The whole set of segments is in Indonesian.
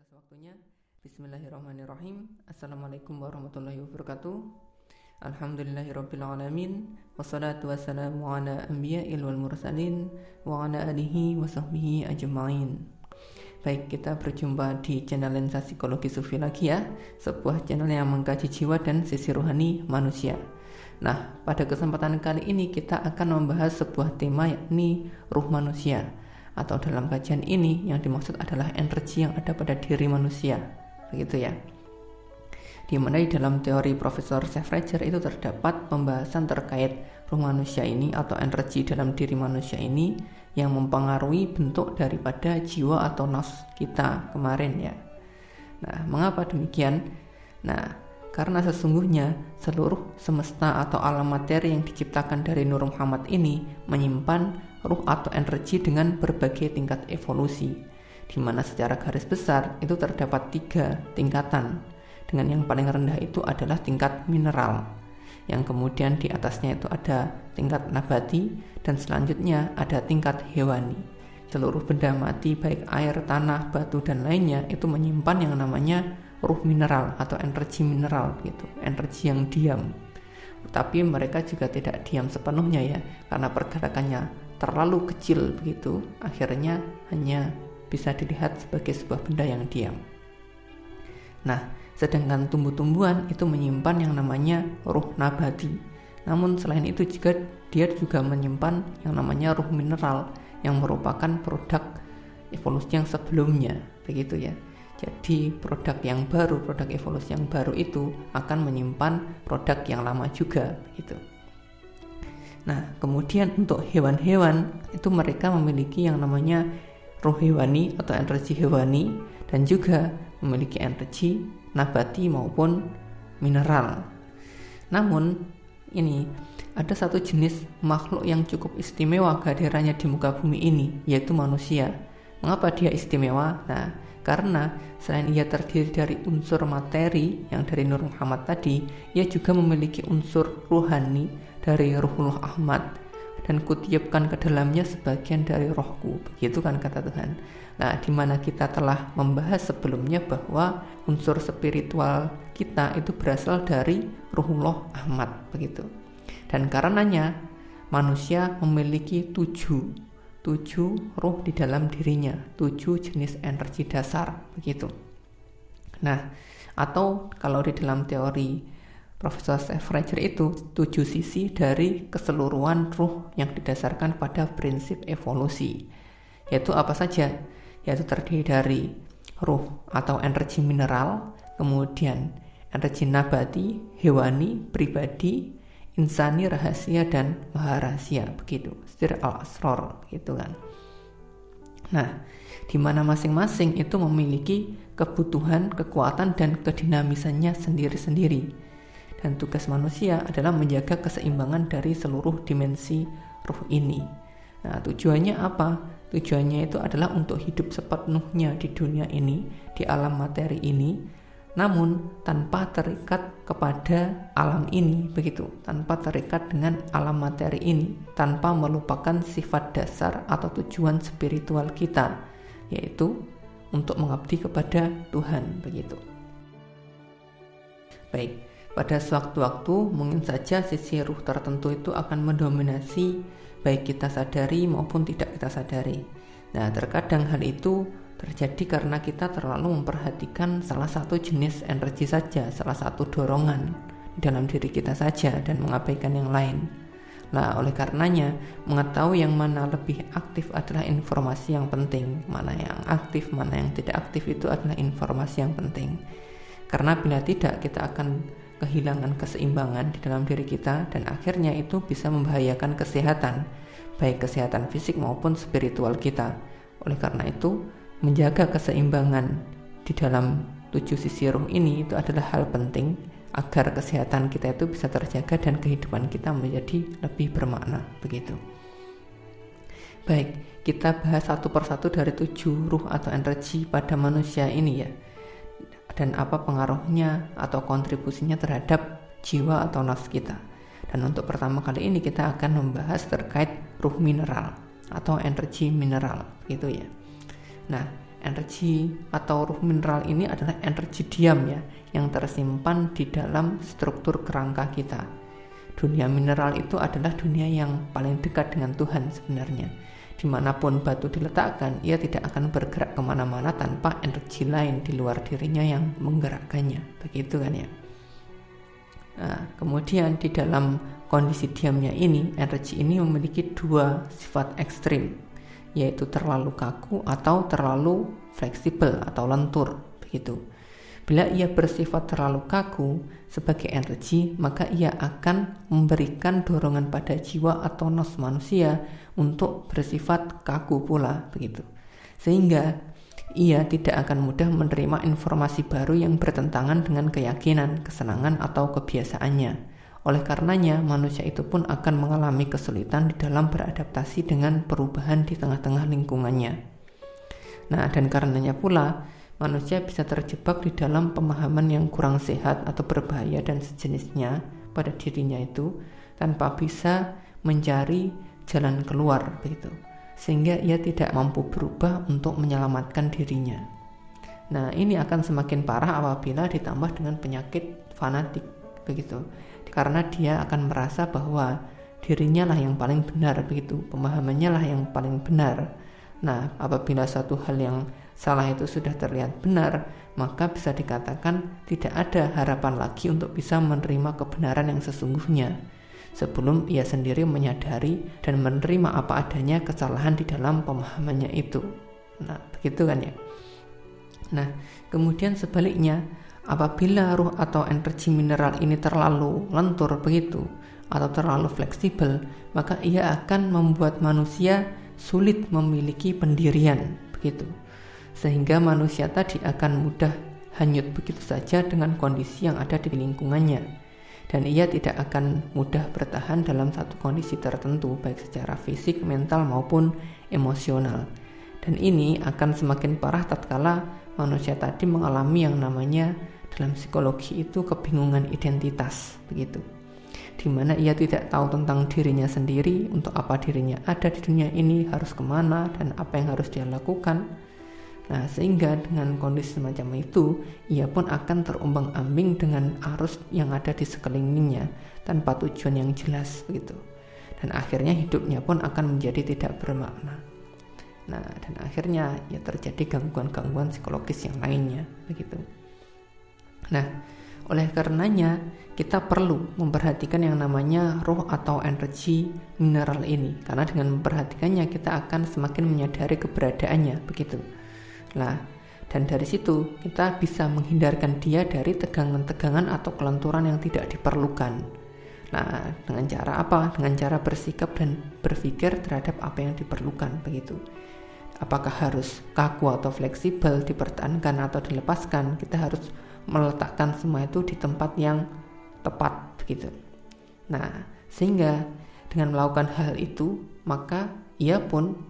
atas waktunya. Bismillahirrahmanirrahim. Assalamualaikum warahmatullahi wabarakatuh. Alhamdulillahirabbil alamin. Wassalatu wassalamu ala anbiya'il wal mursalin wa ala alihi wa sahbihi ajma'in. Baik, kita berjumpa di channel Lensa Psikologi Sufi lagi ya, sebuah channel yang mengkaji jiwa dan sisi rohani manusia. Nah, pada kesempatan kali ini kita akan membahas sebuah tema, yakni ruh manusia. Atau dalam kajian ini yang dimaksud adalah energi yang ada pada diri manusia, begitu ya. Di mana di dalam teori Profesor Sefrager itu terdapat pembahasan terkait ruh manusia ini atau energi dalam diri manusia ini yang mempengaruhi bentuk daripada jiwa atau nafs kita kemarin ya. Nah, mengapa demikian? Nah, karena sesungguhnya seluruh semesta atau alam materi yang diciptakan dari Nur Muhammad ini menyimpan ruh atau energi dengan berbagai tingkat evolusi, di mana secara garis besar itu terdapat 3 tingkatan, dengan yang paling rendah itu adalah tingkat mineral, yang kemudian di atasnya itu ada tingkat nabati, dan selanjutnya ada tingkat hewani. Seluruh benda mati baik air, tanah, batu, dan lainnya itu menyimpan yang namanya ruh mineral atau energi mineral gitu, energi yang diam. Tapi mereka juga tidak diam sepenuhnya ya, karena pergerakannya terlalu kecil begitu, akhirnya hanya bisa dilihat sebagai sebuah benda yang diam. Nah, sedangkan tumbuh-tumbuhan itu menyimpan yang namanya ruh nabati. Namun selain itu juga dia juga menyimpan yang namanya ruh mineral yang merupakan produk evolusi yang sebelumnya, begitu ya. Jadi produk yang baru, produk evolusi yang baru itu akan menyimpan produk yang lama juga, begitu. Nah, kemudian untuk hewan-hewan itu mereka memiliki yang namanya ruh hewani atau energi hewani, dan juga memiliki energi nabati maupun mineral. Namun ini ada satu jenis makhluk yang cukup istimewa kehadirannya di muka bumi ini, yaitu manusia. Mengapa dia istimewa? Nah, karena selain ia terdiri dari unsur materi yang dari Nur Muhammad tadi, ia juga memiliki unsur ruhani dari Ruhullah Ahmad, dan kutiupkan ke dalamnya sebagian dari rohku, begitu kan kata Tuhan. Nah, di mana kita telah membahas sebelumnya bahwa unsur spiritual kita itu berasal dari Ruhullah Ahmad, begitu. Dan karenanya manusia memiliki 7 ruh di dalam dirinya, 7 jenis energi dasar, begitu. Nah, atau kalau di dalam teori Profesor Sefrager itu 7 sisi dari keseluruhan ruh yang didasarkan pada prinsip evolusi. Yaitu apa saja? Yaitu terdiri dari ruh atau energi mineral, kemudian energi nabati, hewani, pribadi, insani, rahasia, dan maharahasia, begitu. Sir al-asrar, gitu kan. Nah, di mana masing-masing itu memiliki kebutuhan, kekuatan, dan kedinamisannya sendiri-sendiri. Dan tugas manusia adalah menjaga keseimbangan dari seluruh dimensi ruh ini. Nah, tujuannya apa? Tujuannya itu adalah untuk hidup sepenuhnya di dunia ini, di alam materi ini, namun tanpa terikat kepada alam ini, begitu. Tanpa terikat dengan alam materi ini, tanpa melupakan sifat dasar atau tujuan spiritual kita, yaitu untuk mengabdi kepada Tuhan, begitu. Baik. Pada sewaktu-waktu mungkin saja sisi ruh tertentu itu akan mendominasi baik kita sadari maupun tidak kita sadari. Nah, terkadang hal itu terjadi karena kita terlalu memperhatikan salah satu jenis energi saja, salah satu dorongan di dalam diri kita saja, dan mengabaikan yang lain. Nah, oleh karenanya mengetahui yang mana lebih aktif adalah informasi yang penting, mana yang aktif, mana yang tidak aktif itu adalah informasi yang penting. Karena bila tidak, kita akan kehilangan keseimbangan di dalam diri kita, dan akhirnya itu bisa membahayakan kesehatan, baik kesehatan fisik maupun spiritual kita. Oleh karena itu, menjaga keseimbangan di dalam 7 sisi ruh ini itu adalah hal penting agar kesehatan kita itu bisa terjaga dan kehidupan kita menjadi lebih bermakna, begitu. Baik, kita bahas satu persatu dari 7 ruh atau energi pada manusia ini ya, dan apa pengaruhnya atau kontribusinya terhadap jiwa atau nafs kita. Dan untuk pertama kali ini kita akan membahas terkait ruh mineral atau energi mineral, gitu ya. Nah, energi atau ruh mineral ini adalah energi diam ya, yang tersimpan di dalam struktur kerangka kita. Dunia mineral itu adalah dunia yang paling dekat dengan Tuhan sebenarnya. Dimanapun batu diletakkan, ia tidak akan bergerak kemana-mana tanpa energi lain di luar dirinya yang menggerakkannya. Begitu kan ya. Nah, kemudian di dalam kondisi diamnya ini, energi ini memiliki dua sifat ekstrim, yaitu terlalu kaku atau terlalu fleksibel atau lentur. Begitu. Bila ia bersifat terlalu kaku sebagai energi, maka ia akan memberikan dorongan pada jiwa atau nos manusia untuk bersifat kaku pula, begitu. Sehingga ia tidak akan mudah menerima informasi baru yang bertentangan dengan keyakinan, kesenangan, atau kebiasaannya. Oleh karenanya, manusia itu pun akan mengalami kesulitan di dalam beradaptasi dengan perubahan di tengah-tengah lingkungannya. Nah, dan karenanya pula manusia bisa terjebak di dalam pemahaman yang kurang sehat atau berbahaya dan sejenisnya pada dirinya itu tanpa bisa mencari jalan keluar, begitu. Sehingga ia tidak mampu berubah untuk menyelamatkan dirinya. Nah, ini akan semakin parah apabila ditambah dengan penyakit fanatik, begitu. Karena dia akan merasa bahwa dirinya lah yang paling benar, begitu. Pemahamannya lah yang paling benar. Nah, apabila suatu hal yang salah itu sudah terlihat benar, maka bisa dikatakan tidak ada harapan lagi untuk bisa menerima kebenaran yang sesungguhnya sebelum ia sendiri menyadari dan menerima apa adanya kesalahan di dalam pemahamannya itu. Nah, begitu kan ya. Nah, kemudian sebaliknya, apabila ruh atau energi mineral ini terlalu lentur begitu atau terlalu fleksibel, maka ia akan membuat manusia sulit memiliki pendirian, begitu. Sehingga manusia tadi akan mudah hanyut begitu saja dengan kondisi yang ada di lingkungannya, dan ia tidak akan mudah bertahan dalam satu kondisi tertentu, baik secara fisik, mental maupun emosional. Dan ini akan semakin parah tatkala manusia tadi mengalami yang namanya dalam psikologi itu kebingungan identitas, begitu, di mana ia tidak tahu tentang dirinya sendiri, untuk apa dirinya ada di dunia ini, harus kemana, dan apa yang harus dia lakukan. Nah, sehingga dengan kondisi semacam itu, ia pun akan terombang-ambing dengan arus yang ada di sekelilingnya tanpa tujuan yang jelas, begitu. Dan akhirnya hidupnya pun akan menjadi tidak bermakna. Nah, dan akhirnya ya terjadi gangguan-gangguan psikologis yang lainnya, begitu. Nah, oleh karenanya kita perlu memperhatikan yang namanya roh atau energi mineral ini, karena dengan memperhatikannya kita akan semakin menyadari keberadaannya, begitu. Nah, dan dari situ kita bisa menghindarkan dia dari tegangan-tegangan atau kelenturan yang tidak diperlukan. Nah, dengan cara apa? Dengan cara bersikap dan berpikir terhadap apa yang diperlukan, begitu. Apakah harus kaku atau fleksibel, dipertahankan atau dilepaskan? Kita harus meletakkan semua itu di tempat yang tepat, begitu. Nah, sehingga dengan melakukan hal itu, maka ia pun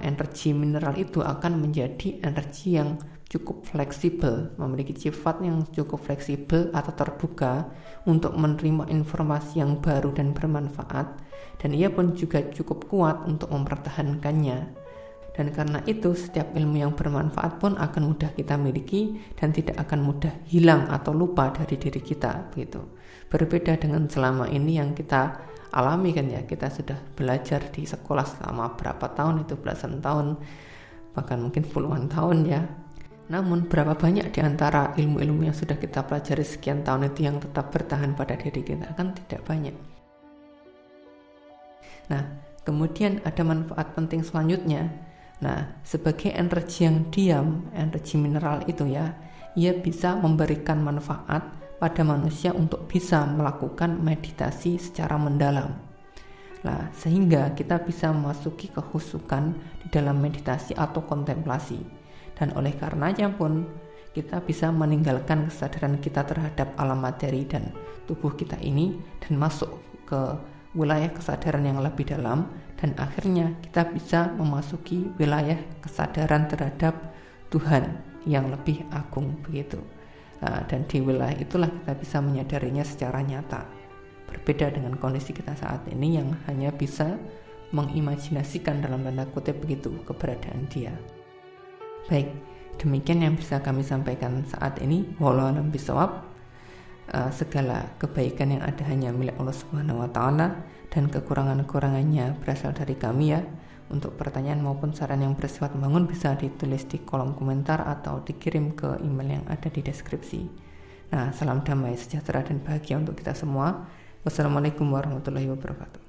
energi mineral itu akan menjadi energi yang cukup fleksibel, memiliki sifat yang cukup fleksibel atau terbuka untuk menerima informasi yang baru dan bermanfaat, dan ia pun juga cukup kuat untuk mempertahankannya. Dan karena itu setiap ilmu yang bermanfaat pun akan mudah kita miliki dan tidak akan mudah hilang atau lupa dari diri kita, begitu. Berbeda dengan selama ini yang kita alami kan ya, kita sudah belajar di sekolah selama berapa tahun itu, belasan tahun, bahkan mungkin puluhan tahun ya. Namun berapa banyak di antara ilmu-ilmu yang sudah kita pelajari sekian tahun itu yang tetap bertahan pada diri kita? Kan tidak banyak. Nah, kemudian ada manfaat penting selanjutnya. Nah, sebagai energi yang diam, energi mineral itu ya, ia bisa memberikan manfaat pada manusia untuk bisa melakukan meditasi secara mendalam. Nah, sehingga kita bisa memasuki kehusukan di dalam meditasi atau kontemplasi. Dan oleh karenanya pun kita bisa meninggalkan kesadaran kita terhadap alam materi dan tubuh kita ini dan masuk ke wilayah kesadaran yang lebih dalam, dan akhirnya kita bisa memasuki wilayah kesadaran terhadap Tuhan yang lebih agung, begitu. Nah, dan di wilayah itulah kita bisa menyadarinya secara nyata. Berbeda dengan kondisi kita saat ini yang hanya bisa mengimajinasikan dalam tanda kutip begitu keberadaan dia. Baik, demikian yang bisa kami sampaikan saat ini. Wallahu a'lam bishawab. Segala kebaikan yang ada hanya milik Allah Subhanahu wa taala, dan kekurangan-kekurangannya berasal dari kami ya. Untuk pertanyaan maupun saran yang bersifat membangun bisa ditulis di kolom komentar atau dikirim ke email yang ada di deskripsi. Nah, salam damai, sejahtera dan bahagia untuk kita semua. Wassalamualaikum warahmatullahi wabarakatuh.